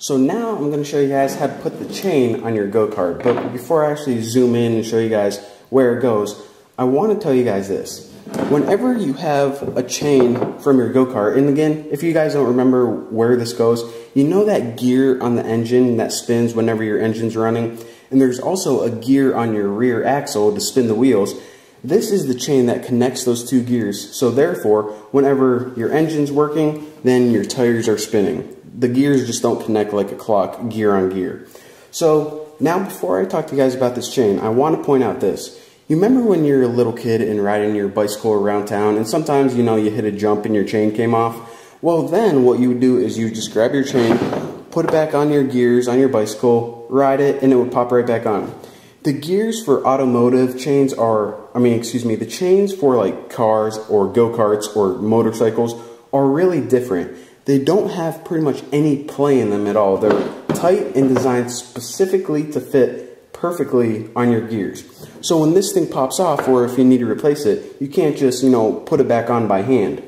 So now I'm going to show you guys how to put the chain on your go-kart. But before I actually zoom in and show you guys where it goes, I want to tell you guys this. Whenever you have a chain from your go-kart, and again, if you guys don't remember where this goes, you know that gear on the engine that spins whenever your engine's running? And there's also a gear on your rear axle to spin the wheels. This is the chain that connects those two gears. So therefore, whenever your engine's working, then your tires are spinning. The gears just don't connect like a clock, gear on gear. So now before I talk to you guys about this chain, I want to point out this. You remember when you're a little kid and riding your bicycle around town and sometimes, you hit a jump and your chain came off? Well, then what you would do is you just grab your chain, put it back on your gears on your bicycle, ride it, and it would pop right back on. The gears for automotive chains the chains for like cars or go-karts or motorcycles are really different. They don't have pretty much any play in them at all. They're tight and designed specifically to fit perfectly on your gears. So when this thing pops off, or if you need to replace it, you can't just, put it back on by hand.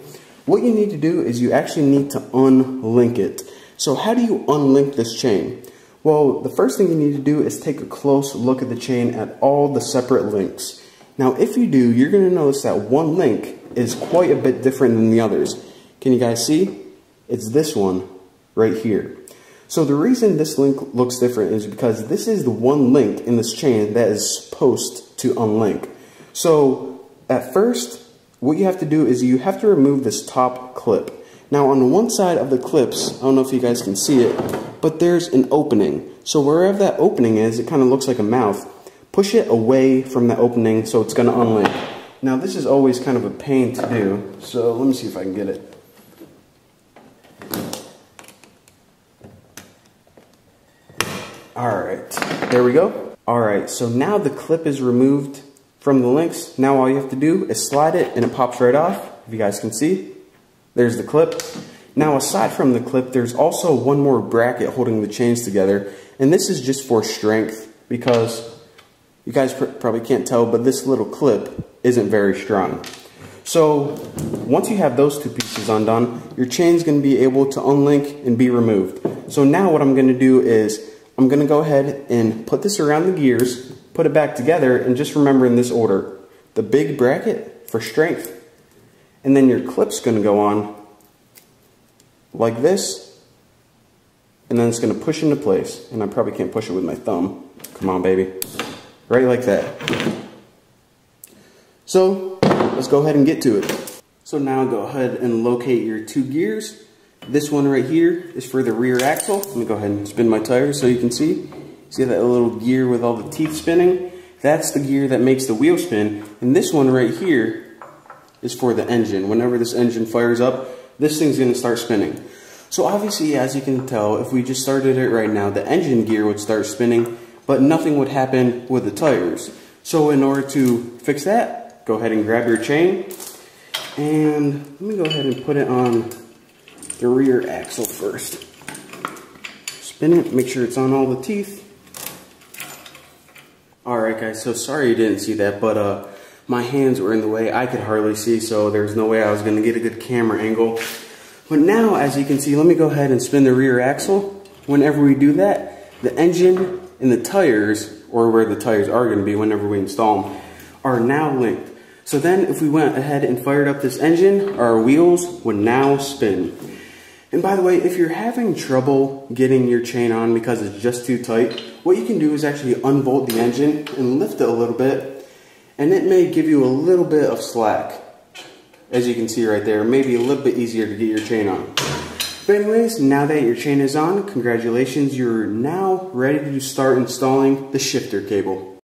What you need to do is you actually need to unlink it. So how do you unlink this chain? Well, the first thing you need to do is take a close look at the chain at all the separate links. Now, if you do, you're going to notice that one link is quite a bit different than the others. Can you guys see? It's this one right here. So the reason this link looks different is because this is the one link in this chain that is supposed to unlink. So at first, what you have to do is you have to remove this top clip. Now on one side of the clips, I don't know if you guys can see it, but there's an opening. So wherever that opening is, it kind of looks like a mouth. Push it away from the opening so it's going to unlink. Now this is always kind of a pain to do, so let me see if I can get it. Alright, there we go. Alright, so now the clip is removed from the links. Now all you have to do is slide it and it pops right off. If you guys can see, there's the clip. Now aside from the clip, there's also one more bracket holding the chains together. And this is just for strength because you guys probably can't tell, but this little clip isn't very strong. So once you have those two pieces undone, your chain's going to be able to unlink and be removed. So now what I'm going to do is I'm going to go ahead and put this around the gears, put it back together, and just remember in this order. The big bracket for strength, and then your clip's going to go on like this, and then it's going to push into place. And I probably can't push it with my thumb. Come on, baby. Right like that. So let's go ahead and get to it. So now go ahead and locate your two gears. This one right here is for the rear axle. Let me go ahead and spin my tires so you can see. See that little gear with all the teeth spinning? That's the gear that makes the wheel spin. And this one right here is for the engine. Whenever this engine fires up, this thing's going to start spinning. So obviously, as you can tell, if we just started it right now, the engine gear would start spinning, but nothing would happen with the tires. So in order to fix that, go ahead and grab your chain. And let me go ahead and put it on the rear axle first. Spin it, make sure it's on all the teeth. Alright guys, so sorry you didn't see that, but my hands were in the way. I could hardly see, so there's no way I was going to get a good camera angle. But now, as you can see, let me go ahead and spin the rear axle. Whenever we do that, the engine and the tires, or where the tires are going to be whenever we install them, are now linked. So then if we went ahead and fired up this engine, our wheels would now spin. And by the way, if you're having trouble getting your chain on because it's just too tight, what you can do is actually unbolt the engine and lift it a little bit, and it may give you a little bit of slack. As you can see right there, maybe a little bit easier to get your chain on. But anyways, now that your chain is on, congratulations, you're now ready to start installing the shifter cable.